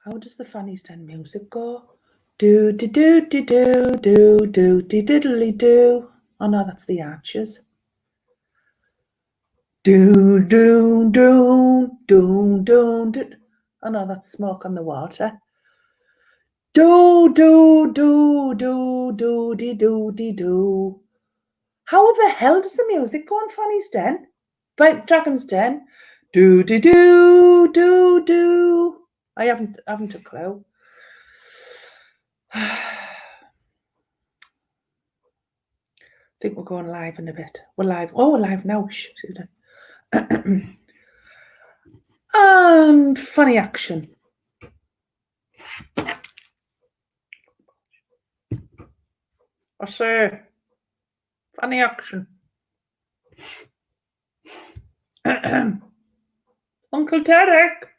How does the Phannies 10 music go? Do do do do do do do do diddly do. Oh no, that's the Archers. Do do do do do do. Oh no, that's Smoke on the Water. Do do do do do de do de do. How the hell does the music go on Phannies 10? By Dragon's Den? Do do do do do. I haven't a clue. I think we're going live in a bit. We're live. Oh, we're live now. And funny action. I say, funny action. Uncle Derek.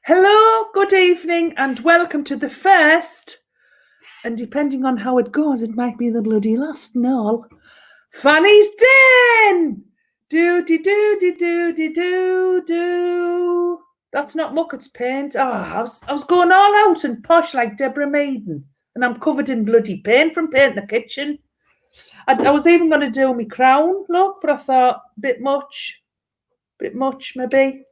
Hello, good evening, and welcome to the first, and depending on how it goes, it might be the bloody last and all, Phannies 10! Do. That's not Mucket's paint. Oh, I was going all out and posh like Deborah Maiden, and I'm covered in bloody paint from painting the kitchen. I was even going to do my crown look, but I thought, bit much maybe.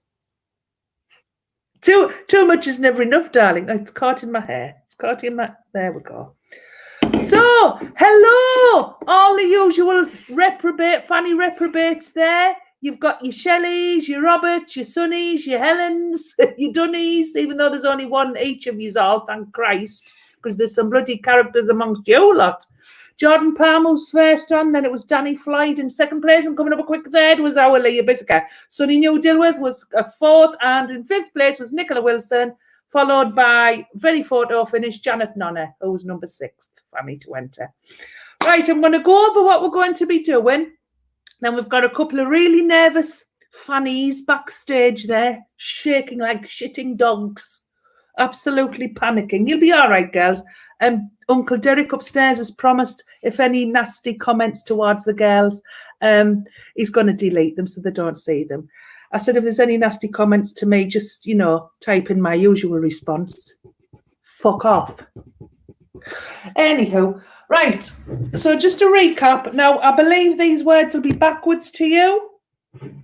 Too much is never enough, darling. It's caught in my hair. There we go. So, hello, all the usual Fanny reprobates there. You've got your Shelleys, your Roberts, your Sunnies, your Helens, your Dunnies, even though there's only one each of yous all, thank Christ, because there's some bloody characters amongst you lot. Jordan Palmer was first on, then it was Danny Floyd in second place, and coming up a quick third was our Leah Bissica. Sonny New Dilworth was a fourth, and in fifth place was Nicola Wilson, followed by very photo finish Janet Nonna, who was number 6th for me to enter. Right, I'm going to go over what we're going to be doing. Then we've got a couple of really nervous Phannies backstage there, shaking like shitting dogs, absolutely panicking. You'll be all right, girls. Uncle Derek upstairs has promised if any nasty comments towards the girls, he's going to delete them so they don't see them. I said if there's any nasty comments to me, just, type in my usual response. Fuck off. Anywho, right. So just to recap, now I believe these words will be backwards to you,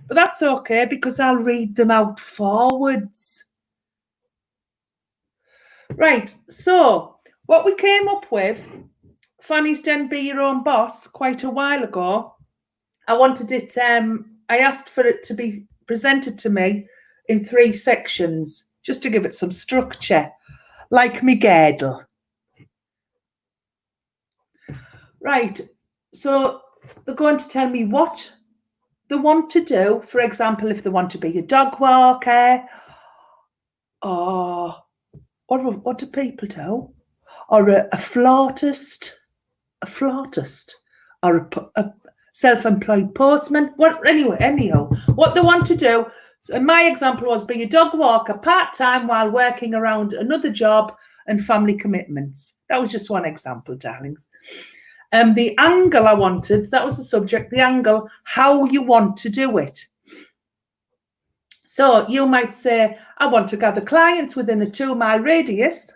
but that's okay because I'll read them out forwards. Right, so what we came up with, Phannies 10 Be Your Own Boss, quite a while ago. I wanted it, I asked for it to be presented to me in 3 sections, just to give it some structure, like me girdle. Right, so they're going to tell me what they want to do. For example, if they want to be a dog walker, or what do people do? Or a flautist, or a self-employed postman. Anyhow, what they want to do. So my example was be a dog walker part-time while working around another job and family commitments. That was just one example, darlings. The angle I wanted, that was the subject, the angle, how you want to do it. So you might say, I want to gather clients within a 2-mile radius,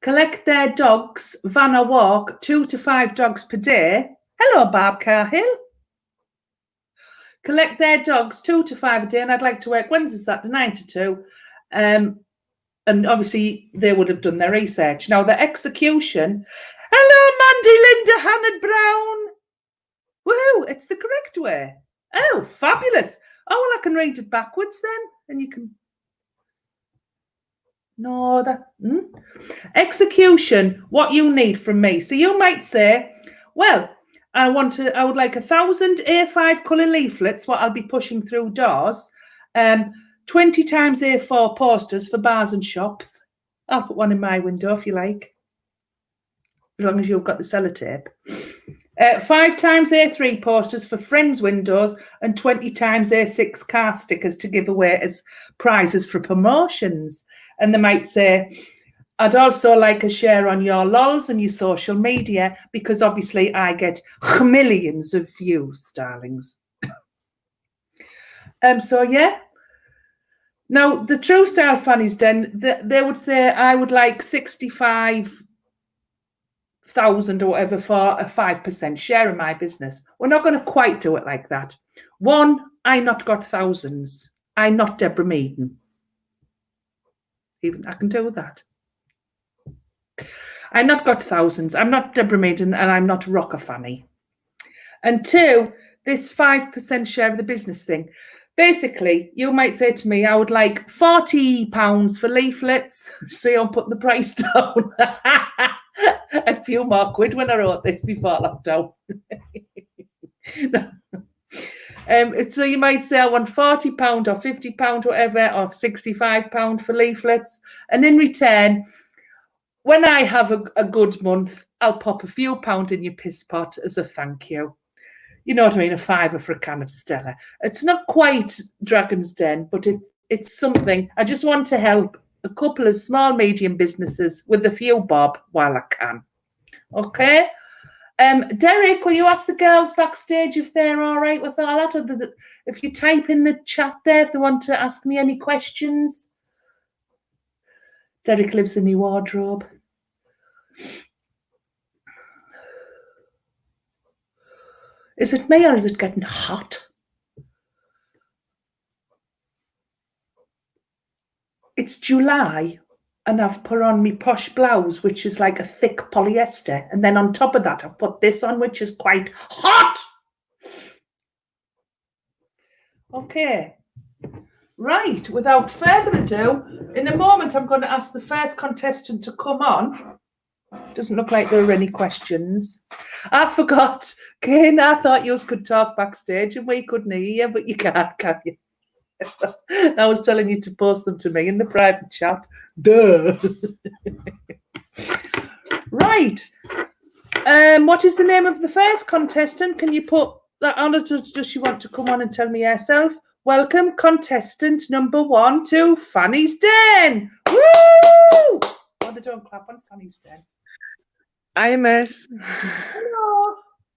collect their dogs, van or walk, 2 to 5 dogs per day. Hello, Barb Carhill. Collect their dogs 2 to 5 a day, and I'd like to work Wednesday, Saturday, 9 to 2. And obviously, they would have done their research. Now, the execution. Hello, Mandy Linda Hannah Brown. Woohoo, it's the correct way. Oh, fabulous. Oh, well, I can read it backwards then, and you can. No, execution, what you need from me. So you might say, well, I would like 1,000 A5 colour leaflets, what I'll be pushing through doors, 20 times A4 posters for bars and shops. I'll put one in my window if you like, as long as you've got the sellotape. 5 times A3 posters for friends' windows and 20 times A6 car stickers to give away as prizes for promotions. And they might say, I'd also like a share on your lols and your social media because obviously I get millions of views, darlings. So yeah. Now the True Style Fannies Den, they would say I would like 65,000 or whatever for a 5% share in my business. We're not going to quite do it like that. One, I not got thousands. I not Deborah Meaden. Even I can do that. I not got thousands. I'm not Deborah Meaden and I'm not Rocker Fanny. And two, this 5% share of the business thing. Basically, you might say to me, I would like £40 for leaflets. So you'll put the price down. A few more quid when I wrote this before lockdown. So you might say I want £40 or £50, whatever, or £65 for leaflets. And in return, when I have a good month, I'll pop a few pound in your piss pot as a thank you. You know what I mean? A £5 for a can of Stella. It's not quite Dragon's Den, but it's something. I just want to help a couple of small, medium businesses with a few bob while I can. Okay? Derek, will you ask the girls backstage if they're all right with all that? Or if you type in the chat there, if they want to ask me any questions. Derek lives in my wardrobe. Is it me or is it getting hot? It's July and I've put on my posh blouse, which is like a thick polyester. And then on top of that, I've put this on, which is quite hot. Okay. Right. Without further ado, in a moment, I'm going to ask the first contestant to come on. Doesn't look like there are any questions. I forgot. Kane, I thought you could talk backstage and we couldn't hear you, but you can't, can you? I was telling you to post them to me in the private chat. Duh. Right. What is the name of the first contestant? Can you put that on it, or does she want to come on and tell me herself? Welcome, contestant number 1 to Phannies Den. Woo! Oh, they don't clap on Phannies Den. Hi, miss. Hello.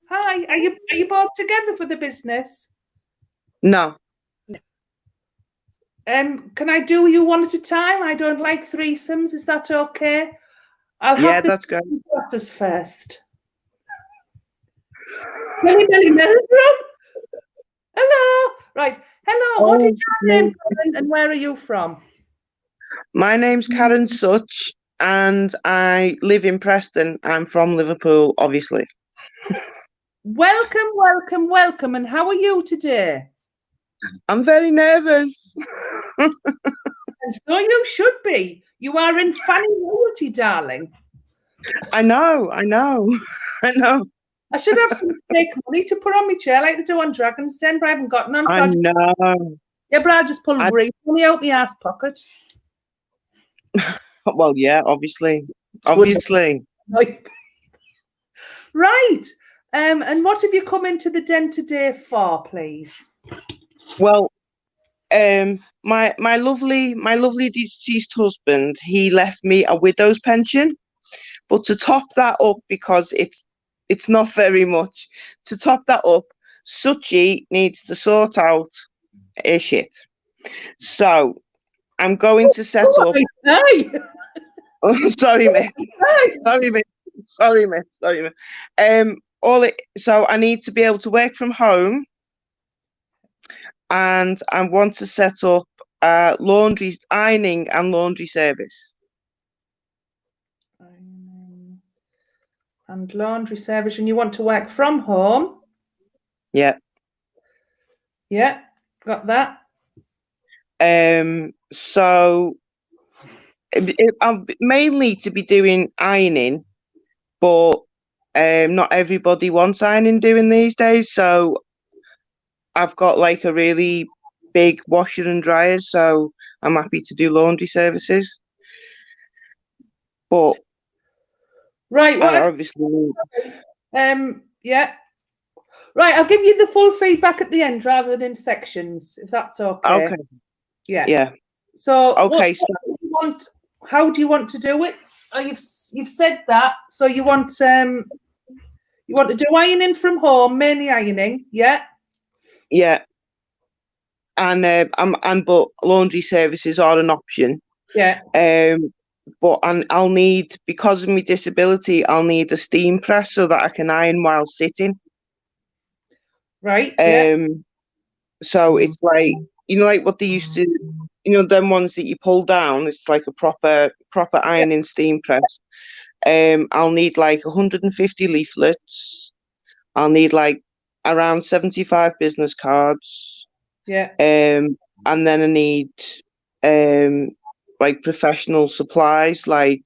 Hi. Are you both together for the business? No. Can I do you one at a time? I don't like threesomes. Is that okay? I'll have that's good. Glasses first. Millie Meldrum. Hello. Right. Hello. What is your name, Karen, and where are you from? My name's Karen Such, and I live in Preston. I'm from Liverpool, obviously. Welcome, welcome, welcome. And how are you today? I'm very nervous. And so you should be. You are in Fanny royalty, darling. I know. I should have some fake money to put on my chair like they do on Dragon's Den, but I haven't got none. So I know. Yeah, but I'll just pull real money out my ass pocket. Well, yeah, obviously. Right. And what have you come into the den today for, please? Well, my lovely deceased husband, he left me a widow's pension, but to top that up, because it's not very much, to top that up, Suchi needs to sort out her shit. So I'm going to set up. Sorry, mate. Sorry, mate. So I need to be able to work from home, and I want to set up ironing and laundry service. Ironing and laundry service, and you want to work from home? Yeah. Yeah, got that. So I'm mainly to be doing ironing, but not everybody wants ironing doing these days. So I've got like a really big washer and dryer, so I'm happy to do laundry services. But right, I obviously yeah. Right, I'll give you the full feedback at the end rather than in sections, if that's okay. Okay. Yeah. So okay. How do you want to do it? Oh, you've said that. So you want to do ironing from home, mainly ironing, yeah? Yeah. but laundry services are an option. Yeah. But I'll need, because of my disability, I'll need a steam press so that I can iron while sitting. Right. Yeah. So it's like, like what they used to, them ones that you pull down. It's like a proper ironing steam press. I'll need like 150 leaflets. I'll need like around 75 business cards. Yeah. And then I need like professional supplies like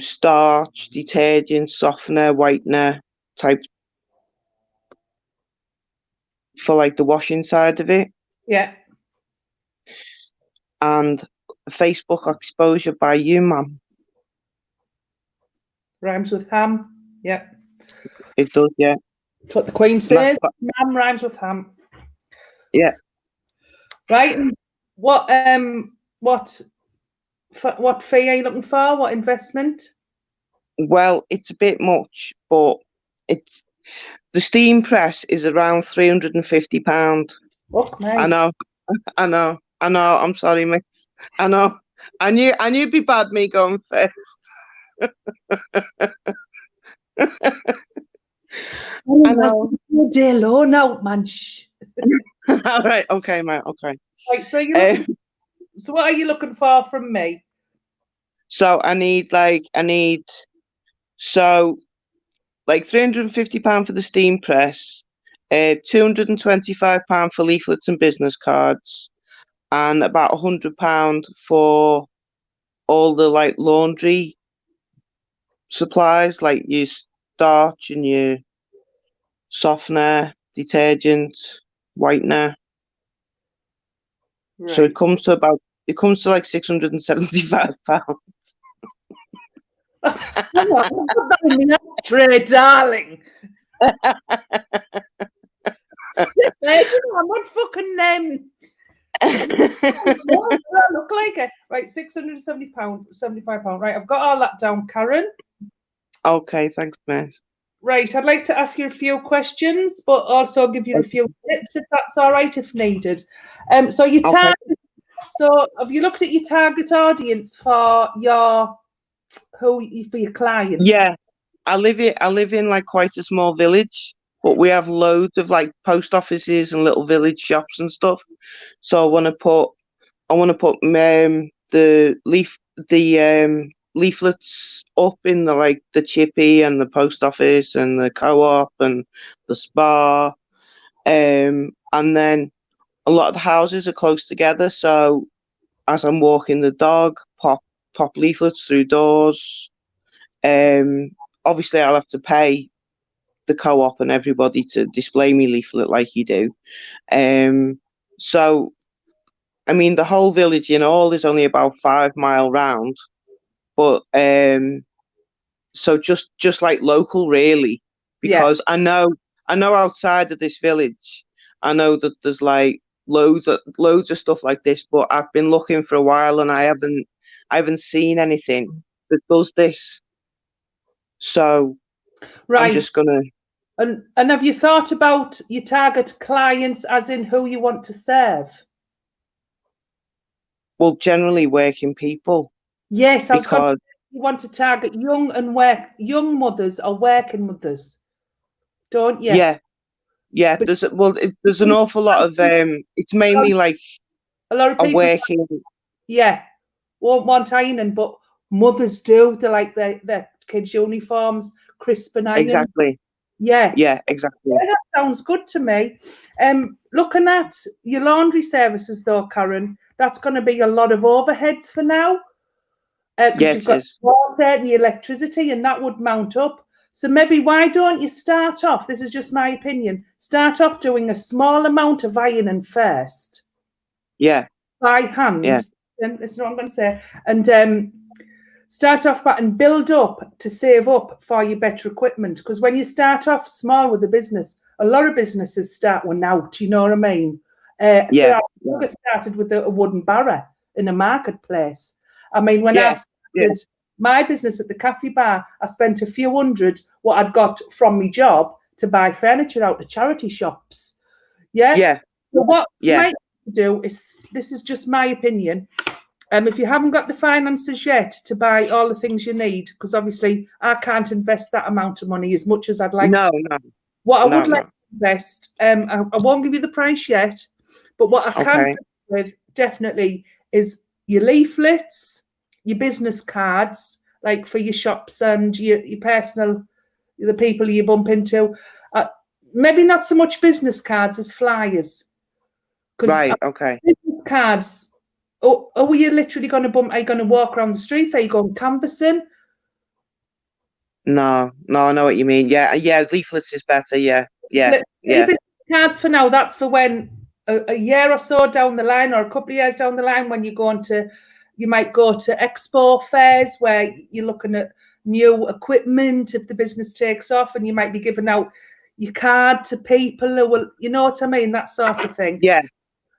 starch, detergent, softener, whitener type for like the washing side of it. Yeah. And Facebook exposure by you, ma'am. Rhymes with ham. Yeah. It does, yeah. That's what the Queen says. Mam rhymes with ham. Yeah. Right. And what fee are you looking for? What investment? Well, it's a bit much, but it's the steam press is around £350. Fuck me. I know. I'm sorry, miss. I know. I knew it'd be bad me going first. I know. Day low now, man. All right. Okay, mate. Okay. Right. So what are you looking for from me? So I need £350 for the steam press, £225 for leaflets and business cards, and about £100 for all the like laundry supplies, like your starch and your softener, detergent, whitener. Right. So it comes to like £675. Trade, darling. I'm not fucking I look like it. Right, £670, £75. Right, I've got all that down, Karen. Okay, thanks, miss. Right, I'd like to ask you a few questions, but also give you a few tips if that's all right, if needed. So your target. Okay. So have you looked at your target audience for your clients? Yeah, I live in like quite a small village, but we have loads of like post offices and little village shops and stuff. So I want to put the leaflets up in the chippy and the post office and the co-op and the spa, and then a lot of the houses are close together. So as I'm walking the dog, pop leaflets through doors. Obviously I'll have to pay the co-op and everybody to display me leaflet like you do. So I mean the whole village in all is only about 5 mile round, but so just like local really, because I know outside of this village, I know that there's like loads of stuff like this, but I've been looking for a while and I haven't seen anything that does this. So right. I'm just gonna. And have you thought about your target clients, as in who you want to serve? Well, generally working people. Yes, because you want to target young mothers or working mothers, don't you? Yeah. But there's an awful lot of it's mainly like a lot of people working. Yeah, won't want ironing, but mothers do. They like their kids' uniforms, crisp and iron. Exactly. Yeah. Yeah, exactly. Yeah, that sounds good to me. Looking at your laundry services though, Karen, that's going to be a lot of overheads for now. Because you've got water and the electricity, and that would mount up. So maybe why don't you start off, this is just my opinion, start off doing a small amount of ironing first. Yeah. By hand. Yeah. And that's what I'm going to say. And start off and build up to save up for your better equipment. Because when you start off small with a business, a lot of businesses start one out, you know what I mean? So I got started with a wooden barrow in a marketplace. I mean, when I started my business at the cafe bar, I spent a few hundred what I'd got from my job to buy furniture out of charity shops. Yeah. Yeah. what you Yeah. might do is, this is just my opinion. If you haven't got the finances yet to buy all the things you need, because obviously I can't invest that amount of money as much as I'd like No, to. no, What I no, would like no. to invest, I won't give you the price yet, but what I can Okay. do with definitely is your leaflets, your business cards, like for your shops and your personal, the people you bump into. Maybe not so much business cards as flyers, because Right. Okay. business cards. Oh, are you literally going to bump? Are you going to walk around the streets? Are you going canvassing? No, no, I know what you mean. Yeah, yeah. Leaflets is better. Yeah, yeah, yeah, Business cards for now. That's for when a year or so down the line, or a couple of years down the line, when you go on to, you might go to expo fairs where you're looking at new equipment if the business takes off, and you might be giving out your card to people who will, you know what I mean, that sort of thing. yeah,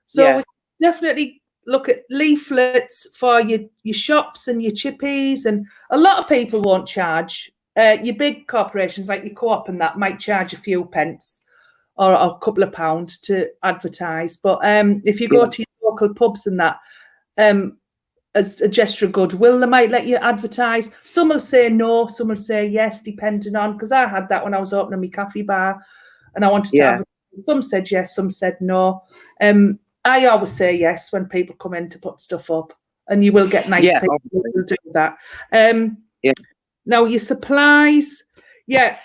So yeah, we definitely look at leaflets for your shops and your chippies, and a lot of people won't charge. Your big corporations like your co-op and that might charge a few pence or a couple of pounds to advertise. But if you go yeah, to your local pubs and that, as a gesture of goodwill, they might let you advertise. Some will say no, some will say yes, depending on, because I had that when I was opening my coffee bar and I wanted to yeah, advertise. Some said yes, some said no. I always say yes when people come in to put stuff up, and you will get nice yeah, people who obviously. will do that. Yeah, Now, your supplies, yeah,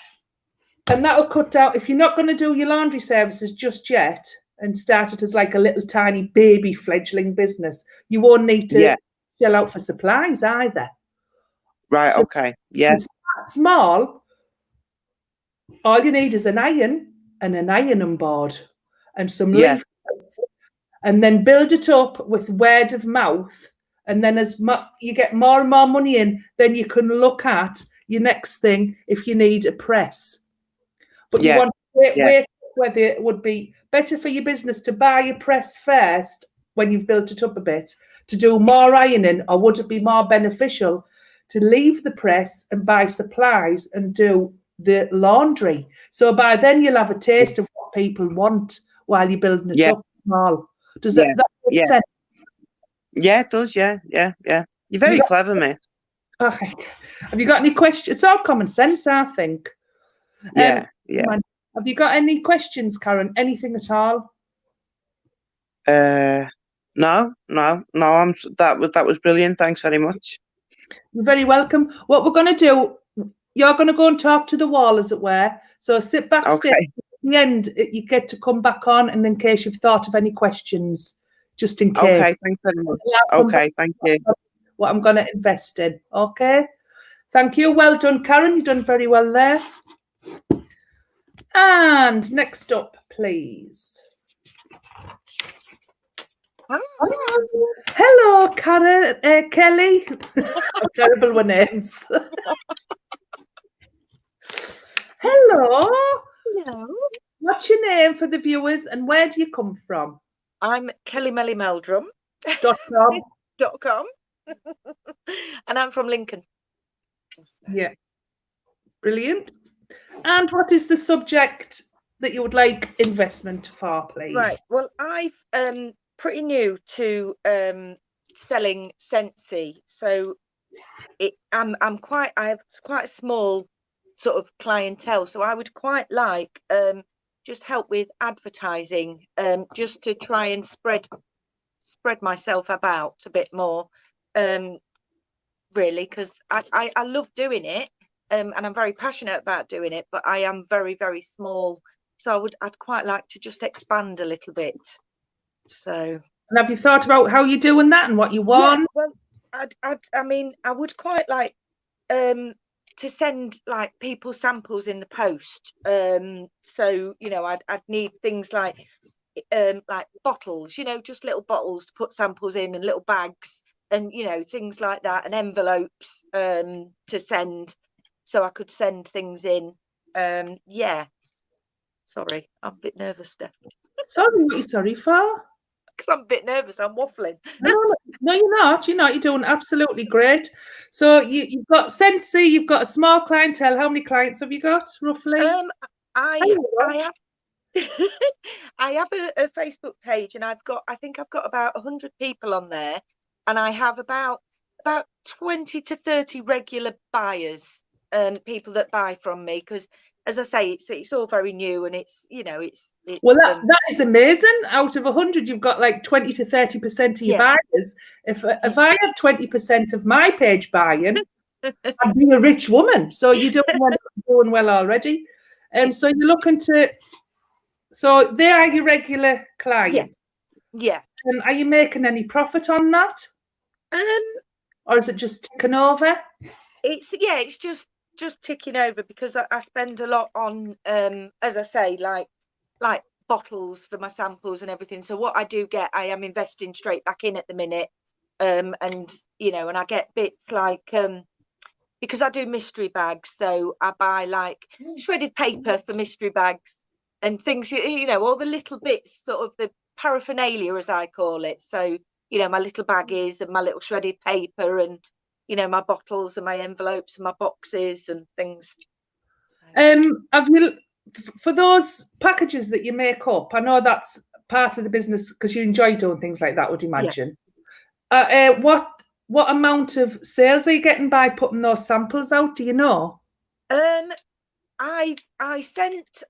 and that'll cut out, if you're not going to do your laundry services just yet and start it as like a little tiny baby fledgling business, you won't need to yeah. shell out for supplies either. Right. So Okay. Yeah, you start small, all you need is an iron and an ironing board and some yeah, leaflets, and then build it up with word of mouth. And then as you get more and more money in, then you can look at your next thing if you need a press. But you yeah, want to yeah, weigh whether it would be better for your business to buy a press first when you've built it up a bit to do more ironing, or would it be more beneficial to leave the press and buy supplies and do the laundry? So by then you'll have a taste of what people want while you're building it yeah, up small. Does yeah, that make yeah. sense? Yeah, it does. Yeah, yeah, yeah. You're Have you very got, clever, mate. okay. Have you got any questions? It's all common sense, I think. Yeah, yeah. Have you got any questions, Karen? Anything at all? No, no, no. That was brilliant. Thanks very much. You're very welcome. What we're going to do, you're going to go and talk to the wall, as it were. So sit backstage. Okay, At the end, you get to come back on, and in case you've thought of any questions, just in case. okay. Thanks very much. I'll come back Okay, thank you. what I'm going to invest in. Okay. Thank you. Well done, Karen. You've done very well there. And next up, please. Hello, Karen, Kelly. I'm terrible with names. Hello. Hello. What's your name for the viewers, and where do you come from? I'm Kelly Melly Meldrum. .com. .com. And I'm from Lincoln. Yeah. Brilliant. And what is the subject that you would like investment for, please? Right. Well, I've pretty new to selling Scentsy, so I have quite a small sort of clientele, so I would quite like just help with advertising, just to try and spread myself about a bit more, really, because I love doing it, and I'm very passionate about doing it, but I am very, very small, so I'd quite like to just expand a little bit. So, and have you thought about how you're doing that and what you want? yeah, well, I mean, I would quite like to send like people samples in the post. So I'd need things like bottles, just little bottles to put samples in, and little bags, and things like that, and envelopes to send, so I could send things in. Yeah. Sorry, I'm a bit nervous, Steph. Sorry, what are you sorry for? Because I'm a bit nervous. I'm waffling. No, you're not. You're not. You're doing absolutely great. So you've got Scentsy, you've got a small clientele. How many clients have you got, roughly? I have I have a Facebook page, and I think I've got about 100 people on there, and I have about 20 to 30 regular buyers, people that buy from me, because as I say, it's all very new, and it's Well, that is amazing. Out of 100, you've got like 20 to 30% of your buyers. If I had 20% of my page buying, I'd be a rich woman. So you're doing well already. So you're looking to. So they are your regular clients. Yeah. And are you making any profit on that? Or is it just ticking over? It's just ticking over, because I spend a lot on, as I say, like bottles for my samples and everything. So what I do get, I am investing straight back in at the minute. And and I get bits like, because I do mystery bags, so I buy like shredded paper for mystery bags and things, all the little bits, sort of the paraphernalia, as I call it. So, my little baggies and my little shredded paper, and, my bottles and my envelopes and my boxes and things. So. Have you, for those packages that you make up, I know that's part of the business because you enjoy doing things like that, would imagine. Yeah. What amount of sales are you getting by putting those samples out? Do you know? I sent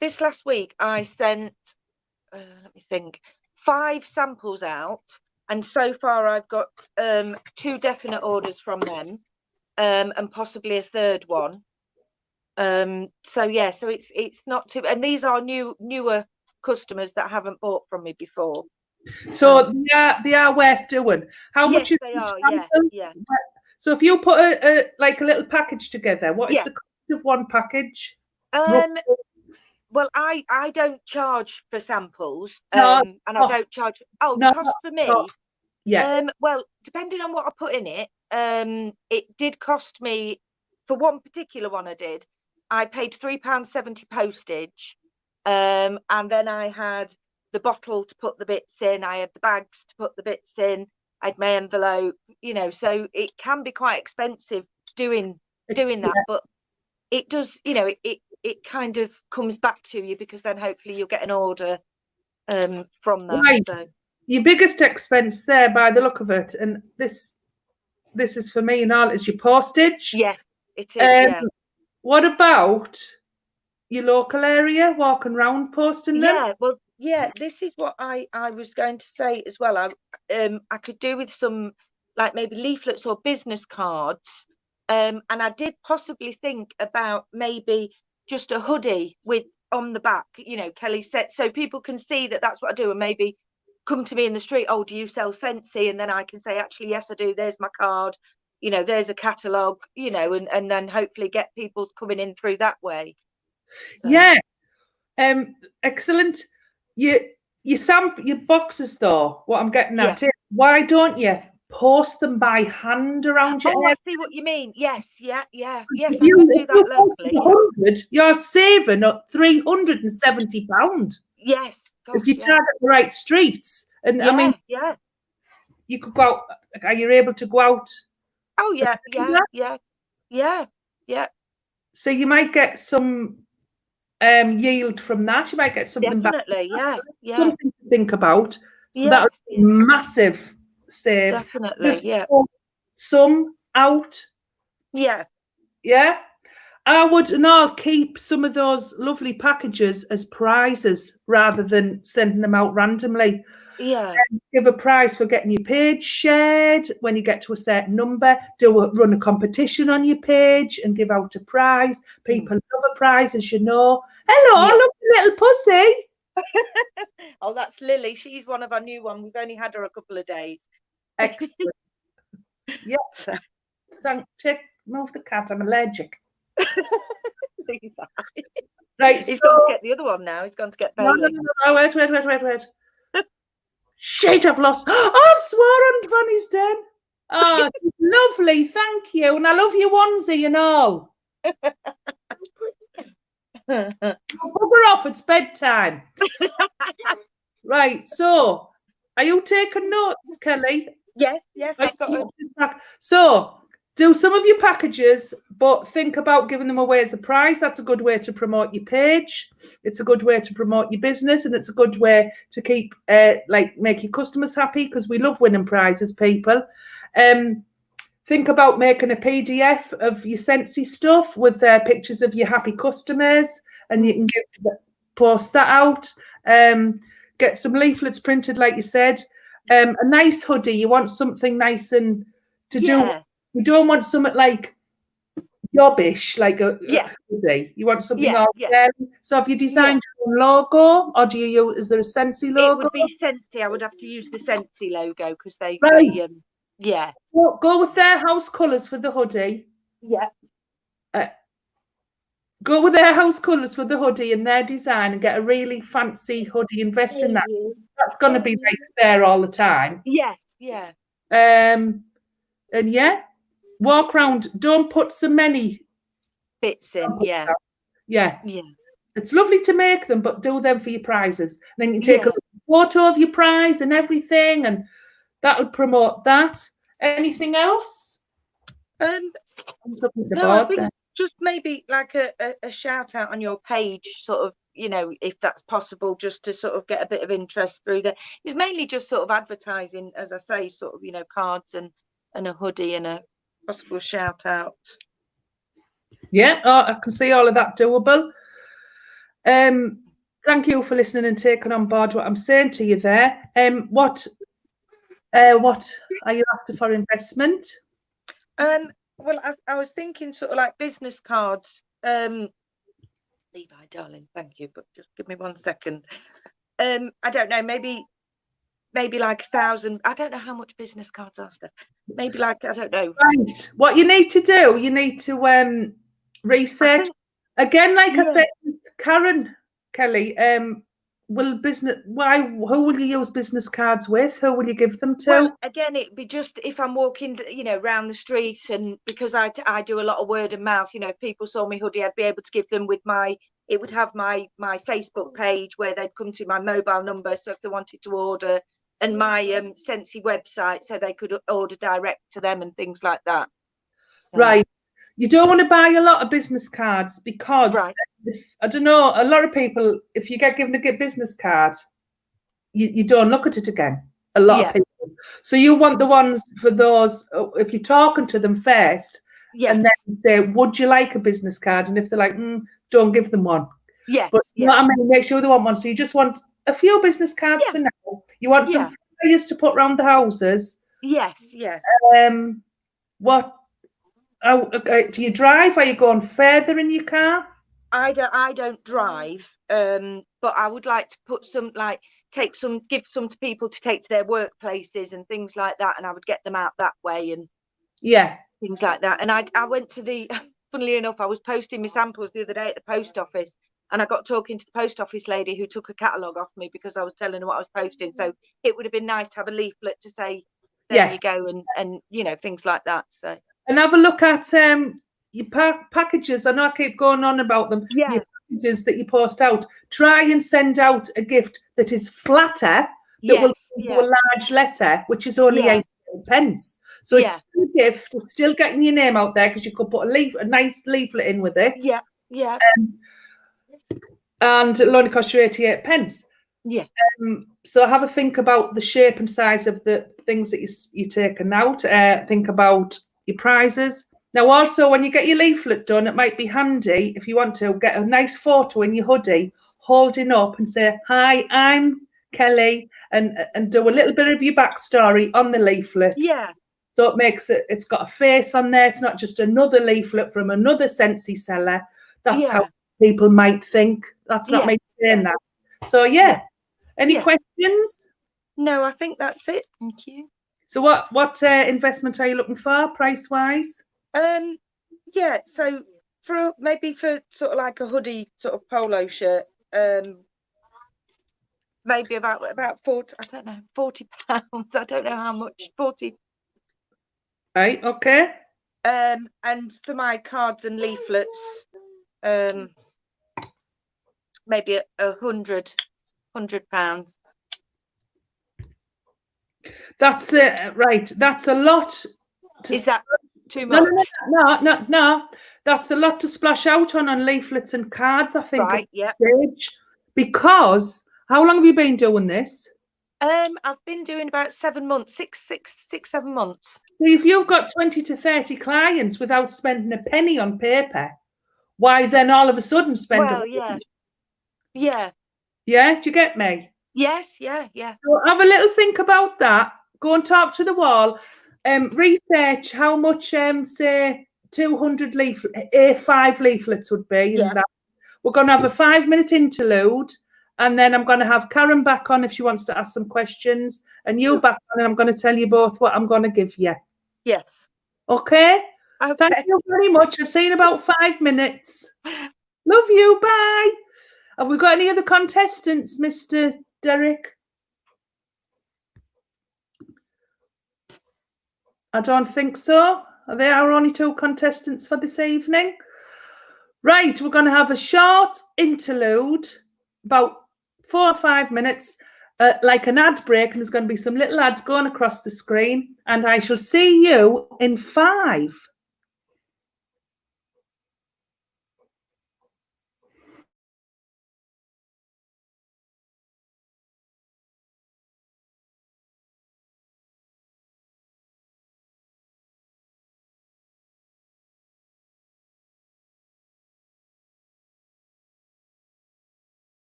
this last week. I sent let me think, 5 samples out, and so far I've got 2 definite orders from them, and possibly a third one. So it's not too, and these are newer customers that haven't bought from me before. So they are worth doing. How much? Yes, they are. Yeah. So if you put a little package together, what is the cost of one package? Well, I don't charge for samples, No, and I don't charge. The cost for me. Yeah. Well, depending on what I put in it, it did cost me, for one particular one I paid £3.70 postage, and then I had the bottle to put the bits in, I had the bags to put the bits in, I had my envelope, so it can be quite expensive doing that, but it does, it kind of comes back to you, because then hopefully you'll get an order from that. Right. So your biggest expense there, by the look of it, and this is for me and all, is your postage. Yeah, it is. What about your local area, walking around posting them? Yeah, well, this is what I was going to say as well. I could do with some, like, maybe leaflets or business cards, and I did possibly think about maybe just a hoodie with on the back, Kelly said, so people can see that that's what I do, and maybe come to me in the street. Oh, do you sell Scentsy? And then I can say, actually, yes, I do. There's my card. There's a catalogue. And then hopefully get people coming in through that way. So. Yeah. Excellent. Your boxes though, what I'm getting at is, why don't you post them by hand around your area? I see what you mean. Yes, yes. If I could do that locally. 100, you're saving £370. Yes, gosh, if you target the right streets. And I mean, you could go out. Are you able to go out? Oh yeah. So you might get some yield from that. You might get something definitely back. Something to think about. So that would be massive save. Definitely. Just some out. Yeah. I would, and I'll keep some of those lovely packages as prizes rather than sending them out randomly. Yeah. Give a prize for getting your page shared. When you get to a certain number, run a competition on your page and give out a prize. People love a prize, as you know. Hello, lovely little pussy. Oh, that's Lily. She's one of our new ones. We've only had her a couple of days. Excellent. Take move the cat. I'm allergic. Right, he's gone to get the other one now. He's gone to get Bailey. No, wait. Shit, I've lost. I've sworn on Phannies Den. Oh, lovely, thank you. And I love your onesie and all. Bugger off, it's bedtime. Right, so are you taking notes, Kelly? Yes, I've got So do some of your packages, but think about giving them away as a prize. That's a good way to promote your page. It's a good way to promote your business, and it's a good way to keep make your customers happy, because we love winning prizes, people. Think about making a PDF of your Scentsy stuff with pictures of your happy customers, and you can post that out. Get some leaflets printed, like you said. A nice hoodie. You want something nice and to do. You don't want something like yobbish, like a hoodie. You want something else. So have you designed your own logo, or do you use, is there a Scentsy logo? It would be Scentsy. I would have to use the Scentsy logo, because they Well, go with their house colours for the hoodie. Go with their house colours for the hoodie and their design, and get a really fancy hoodie. Invest in that. That's going to be right there all the time. And walk around. Don't put so many bits in. It's lovely to make them, but do them for your prizes. And then you take a photo of your prize and everything, and that'll promote that. Anything else? I think just maybe like a shout out on your page, sort of, if that's possible, just to sort of get a bit of interest through there. It's mainly just sort of advertising, as I say, sort of, cards and a hoodie and a possible shout out. I can see all of that doable. Thank you for listening and taking on board what I'm saying to you there. What are you after for investment? Well, I was thinking sort of like business cards. Levi, darling, thank you, but just give me 1 second. I don't know, maybe like 1,000. I don't know how much business cards are, Steph. Maybe like, I don't know. Right. What you need to do, you need to research. Again, like I said, Karen Kelly, who will you use business cards with? Who will you give them to? Well, again, it'd be just if I'm walking, around the street, and because I do a lot of word of mouth, if people saw me hoodie, I'd be able to give them with it would have my Facebook page where they'd come to my mobile number, so if they wanted to order, and my Scentsy website, so they could order direct to them and things like that. So. Right. You don't want to buy a lot of business cards, because I don't know, a lot of people, if you get given a business card, you don't look at it again. A lot of people. So you want the ones for those, if you're talking to them first, and then say, would you like a business card? And if they're like, don't give them one. But you know what I mean? Make sure they want one. So you just want a few business cards for now. You want some flyers to put around the houses. Do you drive? Are you going further in your car? I don't drive, but I would like to put some, give some to people to take to their workplaces and things like that, and I would get them out that way and things like that. And I went to funnily enough, I was posting my samples the other day at the post office, and I got talking to the post office lady who took a catalogue off me because I was telling her what I was posting. So it would have been nice to have a leaflet to say, there you go, and things like that. So. And have a look at your packages. I know I keep going on about them. Your packages that you post out. Try and send out a gift that is flatter, that will give you a large letter, which is only 8 pence. So it's still a gift. It's still getting your name out there, because you could put a nice leaflet in with it. And it'll only cost you 88 pence. So have a think about the shape and size of the things that you're taking out. Think about your prizes. Now, also, when you get your leaflet done, it might be handy, if you want to, get a nice photo in your hoodie, holding up and say, hi, I'm Kelly, and do a little bit of your backstory on the leaflet. So it makes it's got a face on there. It's not just another leaflet from another Scentsy seller. That's how people might think. That's not me saying that. So, any questions? No, I think that's it. Thank you. So what investment are you looking for, price-wise? So for sort of like a hoodie, sort of polo shirt, maybe about 40, I don't know, £40. I don't know how much, 40. Right, okay. And for my cards and leaflets, maybe £100. That's it, right? That's a lot. Is that Too No, much. no. That's a lot to splash out on leaflets and cards, I think, Right, at yeah. this stage. Because how long have you been doing this? I've been doing about 7 months, 7 months. So if you've got 20 to 30 clients without spending a penny on paper, why then all of a sudden spend Well, a yeah. Yeah. Yeah, do you get me? Yes, yeah, yeah. So have a little think about that. Go and talk to the wall. Research how much, say, 200 A5 leaflets would be. Yeah. And that. We're going to have a 5-minute interlude. And then I'm going to have Karen back on if she wants to ask some questions. And you back on, and I'm going to tell you both what I'm going to give you. Yes. Okay? Okay. Thank you very much. I've seen about 5 minutes. Love you. Bye. Have we got any other contestants, Mr. Derek? I don't think so. Are there our only 2 contestants for this evening? Right, we're going to have a short interlude, about 4 or 5 minutes, like an ad break, and there's going to be some little ads going across the screen, and I shall see you in 5.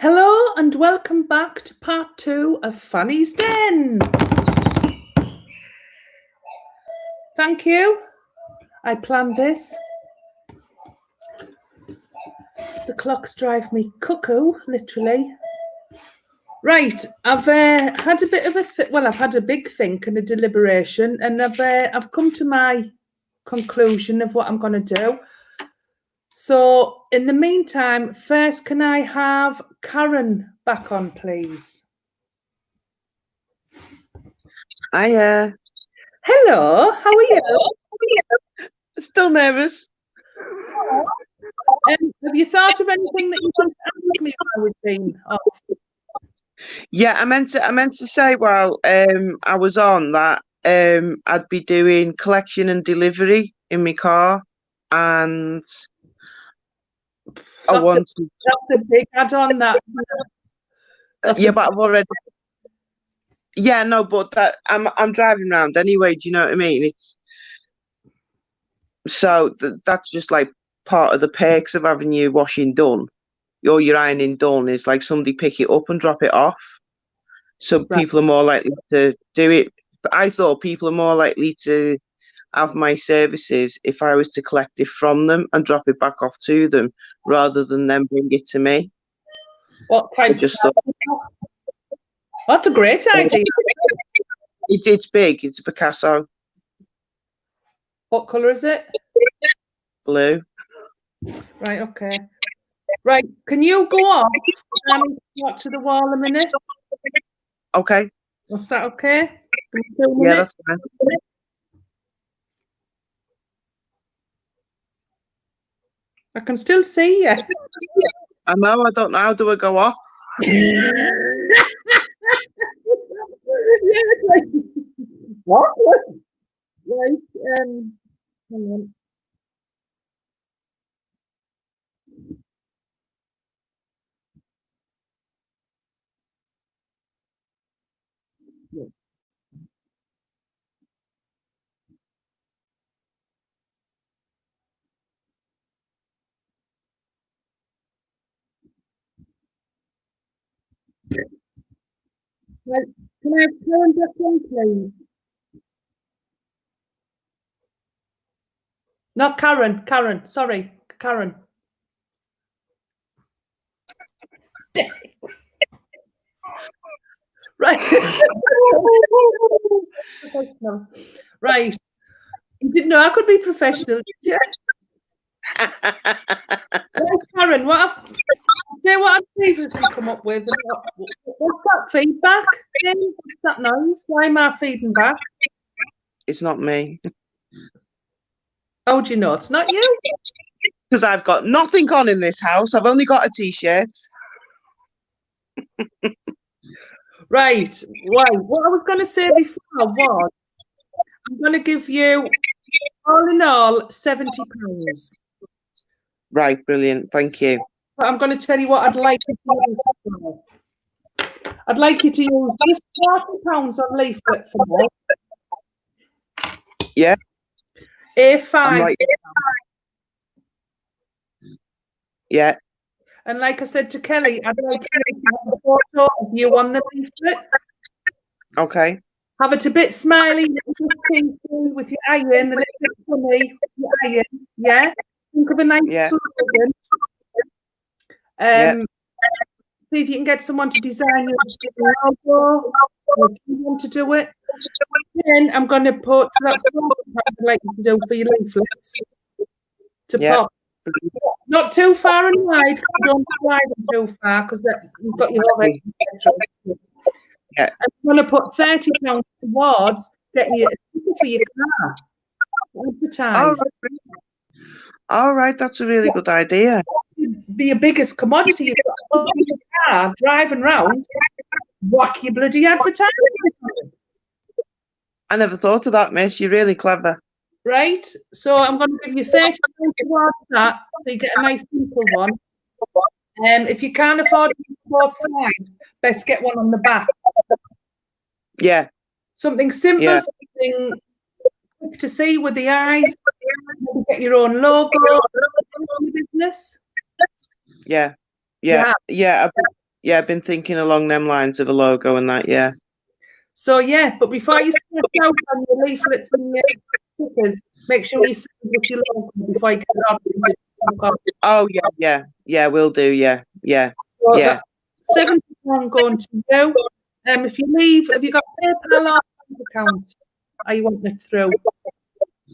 Hello and welcome back to part 2 of Phannies Den. Thank you. I planned this. The clocks drive me cuckoo, literally. Right, I've had a bit of I've had a big think and a deliberation, and I've come to my conclusion of what I'm going to do. So, in the meantime, first, can I have Karen back on, please? Hiya. Hello, how are you? Still nervous. Have you thought of anything that you want to ask me while we've been off? Yeah, I meant to say while I was on that I'd be doing collection and delivery in my car, and I wanted. That's a big add-on. But I've already. Yeah, no, but that I'm driving around anyway. Do you know what I mean? It's so that's just like part of the perks of having your washing done, or your ironing done, is like somebody pick it up and drop it off. So people are more likely to do it. But I thought people are more likely to have my services if I was to collect it from them and drop it back off to them rather than them bring it to me. What type? That's a great idea. It's big. It's a Picasso. What colour is it? Blue. Right. Okay. Right. Can you go off and walk to the wall a minute? Okay. Was that okay? Yeah, that's fine. I can still see you. I know. I don't know. How do I go off? What? Right. Hang on. Right. Can I have Karen back on, please? Not Karen. Karen. Sorry, Karen. Right. Professional. Right. You didn't know I could be professional, did you? Right, Karen, what I've previously come up with. What's that feedback? What's that noise? Why am I feeding back? It's not me. How do you know it's not you? Because I've got nothing on in this house. I've only got a t-shirt. Right. What I was going to say before was, I'm going to give you, all in all, £70. Right, brilliant. Thank you. But I'm going to tell you what I'd like you to use. I'd like you to use just £40 on leaflet for me. Yeah. A5. Right. Yeah. And like I said to Kelly, I'd like you to have a photo of you on the leaflets. Okay. Have it a bit smiley with your iron, a little bit funny with your iron. Yeah. Think of a nice slogan. See if you can get someone to design your logo, or if you want to do it. Then I'm going to put that's what I'd like you to do for your leaflets. To pop. Not too far and wide. Don't slide them too far because you've got your other. Yeah. I'm going to put £30 towards getting you a sticker for your car. Advertise. All right, that's a really good idea. Be your biggest commodity. You've got your car driving round. Whack your bloody advertising. I never thought of that, miss. You're really clever. Right. So I'm going to give you £30 towards that, so you get a nice simple one. If you can't afford both sides, best get one on the back. Yeah. Something simple, something quick to see with the eyes. Maybe get your own logo in your business. Yeah. Yeah, I've been thinking along them lines of a logo and that. Yeah. So yeah, but before you start out on your leaflets and your stickers, make sure you send with your logo before you get it off. Oh yeah. Will do. Yeah. So Yeah. that's £70 going to you. If you leave, have you got PayPal or bank account? Are you wanting it through?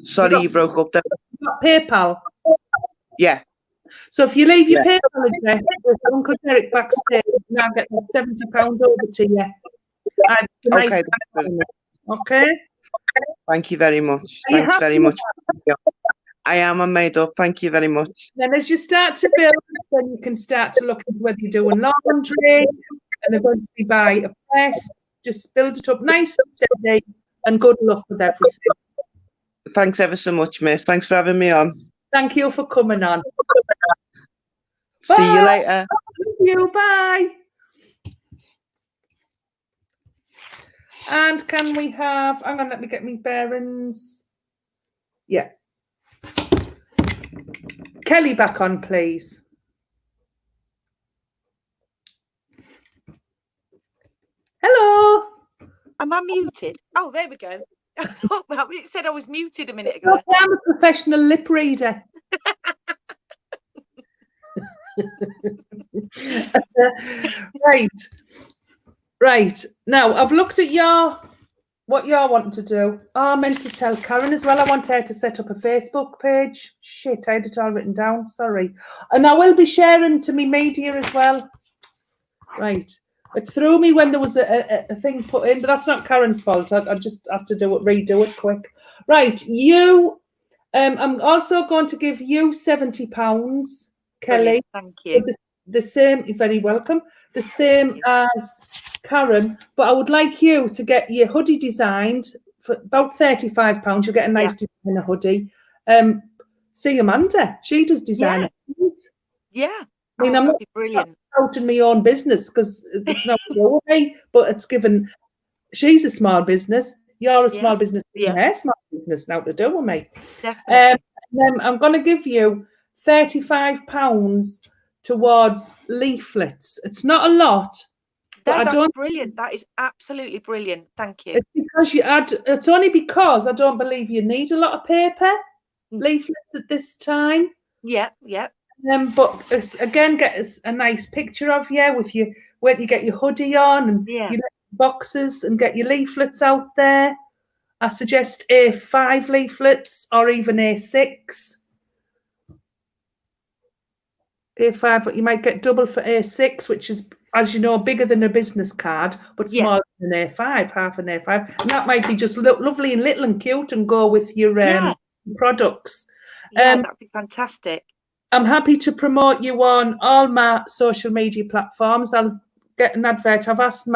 Sorry, you broke up there. You got PayPal. Yeah. So if you leave your PayPal address with Uncle Derek backstage, now get that £70 over to you. And Okay. okay. Thank you very much. Are you Thanks happy very with much. I am. I'm made up. Thank you very much. Then as you start to build, then you can start to look into whether you're doing laundry and eventually buy a press. Just build it up nice and steady, and good luck with everything. Thanks ever so much, miss. Thanks for having me on. Thank you for coming on. See you later. Thank you. Bye. And can we have, hang on, let me get me bearings. Yeah. Kelly back on, please. Hello. Am I muted? Oh, there we go. I thought it said I was muted a minute ago. I'm a professional lip reader. Right. Now I've looked at what you're wanting to do. Oh, I meant to tell Karen as well. I want her to set up a Facebook page. Shit, I had it all written down. Sorry. And I will be sharing to me media as well. Right. It threw me when there was a thing put in, but that's not Karen's fault. I just have to redo it quick. Right. You, I'm also going to give you £70, Kelly. Brilliant, thank you. The same, you're very welcome. The same as Karen, but I would like you to get your hoodie designed for about £35. You'll get a nice designer hoodie. See Amanda, she does designer hoodies. Yeah. I mean, I'm not brilliant. out in my own business because it's not your way, but it's given. She's a small business. You're a small business. Her small business now to do with me. Definitely. Then I'm going to give you £35 towards leaflets. It's not a lot, but That's brilliant. That is absolutely brilliant. Thank you. It's because it's only because I don't believe you need a lot of paper leaflets at this time. Yeah. But again, get us a nice picture of you with you when you get your hoodie on and your boxes and get your leaflets out there. I suggest A5 leaflets or even A6. A5, but you might get double for A6, which is, as you know, bigger than a business card, but smaller than A5, half an A5. And that might be just lovely and little and cute and go with your products. Yeah, that'd be fantastic. I'm happy to promote you on all my social media platforms. I'll get an advert. I've asked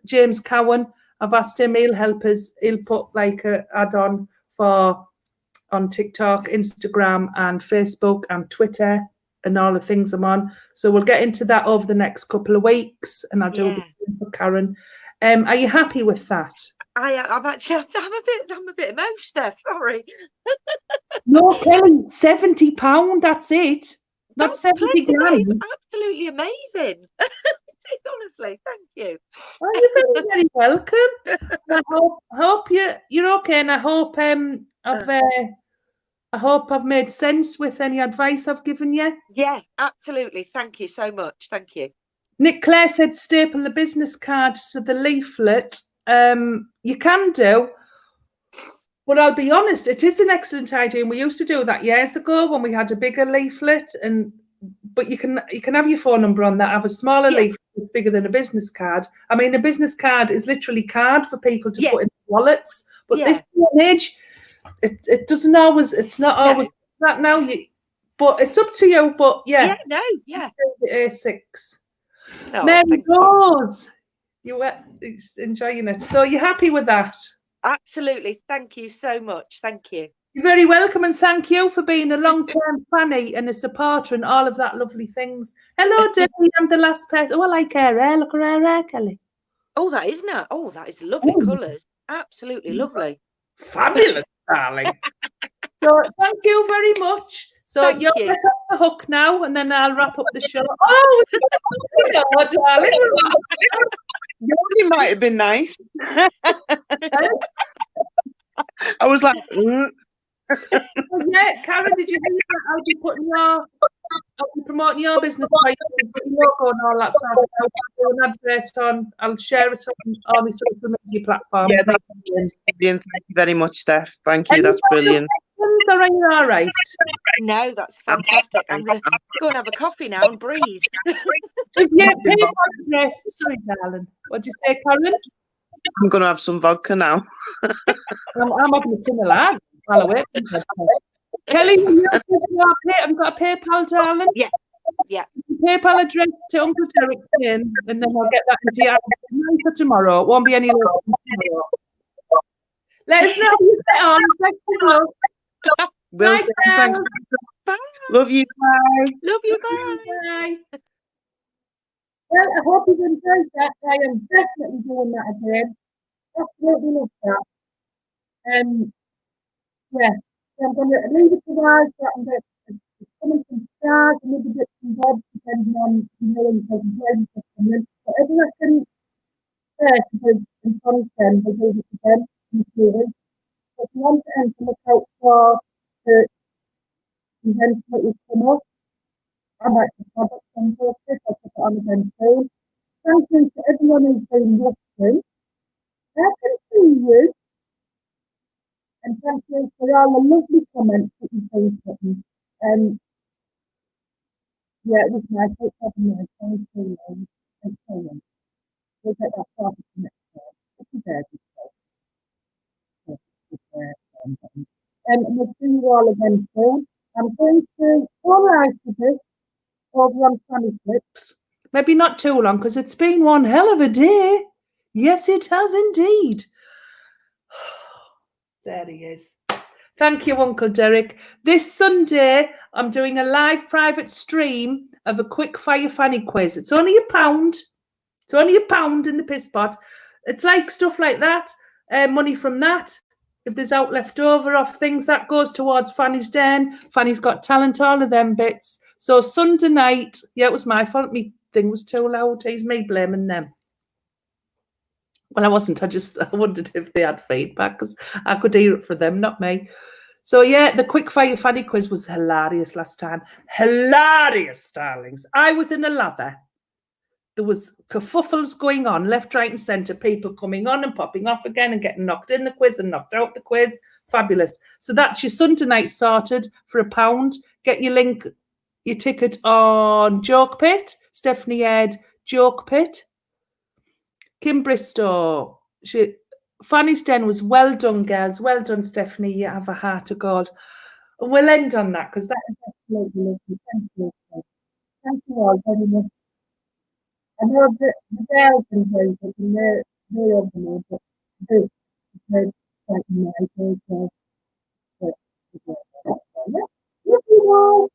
James Cowan, I've asked him, he'll help us. He'll put like an add-on on TikTok, Instagram and Facebook and Twitter and all the things I'm on. So we'll get into that over the next couple of weeks and I'll do the same for Karen. Are you happy with that? I'm a bit emotional. Sorry. No, Kelly, £70. That's it. Not 70 grand. Absolutely amazing. Honestly, thank you. Well, you're very, very welcome. I hope you're okay, and I hope I've made sense with any advice I've given you. Yeah, absolutely. Thank you so much. Thank you. Nick Clare said staple the business cards to the leaflet. You can do, but I'll be honest, it is an excellent idea. And we used to do that years ago when we had a bigger leaflet. But you can have your phone number on that. Have a smaller leaflet that's bigger than a business card. I mean, a business card is literally card for people to put in wallets. But this day and age, it doesn't always. It's not always that now. But it's up to you. But A6. Oh, Mary Rose, you were enjoying it. So you're happy with that? Absolutely. Thank you so much. Thank you. You're very welcome, and thank you for being a long-term Fanny and a supporter and all of that lovely things. Hello, Debbie. I'm the last person. Oh, I like her hair. Look at her hair, Kelly. Oh, that is nice. Oh, that is lovely colour. Absolutely lovely. Fabulous, darling. So thank you very much. So Thank you're you. let off the hook now, and then I'll wrap up the show. Oh, darling. Yours might have been nice. I was like, Well, yeah, Karen, did you hear that? I'll be putting I'll be promoting your business by putting logo and all that sort of stuff. I'll do an advert on, I'll share it on all my social media platforms. Yeah, that's brilliant. Thank you very much, Steph. Thank you. Any That's brilliant. questions, or are you all right? No, that's fantastic. I'm going to go and have a coffee now and breathe. If you PayPal address, sorry, darling. What'd you say, Karen? I'm going to have some vodka now. I'm having a tin of lag while I wait. Kelly, have you got a PayPal, darling? Yeah. Yeah. PayPal address to Uncle Derek in, and then I'll get that into you for tomorrow. It won't be any later than tomorrow. Let us know how you get on. Thanks for love. Will, Bye, thanks. Bye. Love you. Bye. Love you. Bye. Bye. Well, I hope you've enjoyed that. I am definitely doing that again. Absolutely love that. Yeah, so I'm going to leave it to guys so I can get some stars and maybe get some bobs depending on the presentation. But everyone can because in content they do it again in the series. So if you want to enter, look out for the events that will come up. I might just have it on this, I'll put it on again soon. Thank you to everyone who's been listening. I can see you. And thank you for all the lovely comments that you've been putting. Yeah, it was nice. It's having nice. Thank you. Thank you. We'll get that started next time. It's a very good. And we'll see you all again soon. I'm going to summarize this over on Phannies Clips. Maybe not too long because it's been one hell of a day. Yes, it has indeed. There he is. Thank you, Uncle Derek. This Sunday, I'm doing a live private stream of a quick fire fanny quiz. It's only £1. It's only £1 in the piss pot. It's like stuff like that, money from that. If there's out left over of things, that goes towards Fanny's Den, Fanny's Got Talent, all of them bits. So Sunday night, yeah, it was my fault. Me thing was too loud. It's me blaming them. Well, I wasn't. I wondered if they had feedback because I could hear it for them, not me. So, yeah, the quick fire fanny quiz was hilarious last time. Hilarious, darlings. I was in a lather. There was kerfuffles going on, left, right and centre, people coming on and popping off again and getting knocked in the quiz and knocked out the quiz. Fabulous. So that's your Sunday night sorted for £1. Get your link, your ticket on Joke Pit. Stephanie Ed, Joke Pit. Kim Bristow. Fanny's Den was well done, girls. Well done, Stephanie. You have a heart of God. And we'll end on that because that is absolutely lovely. Thank you. Thank you all very much. I know that the girls enjoyed it and they're over me, but this is quite nice. Love you all.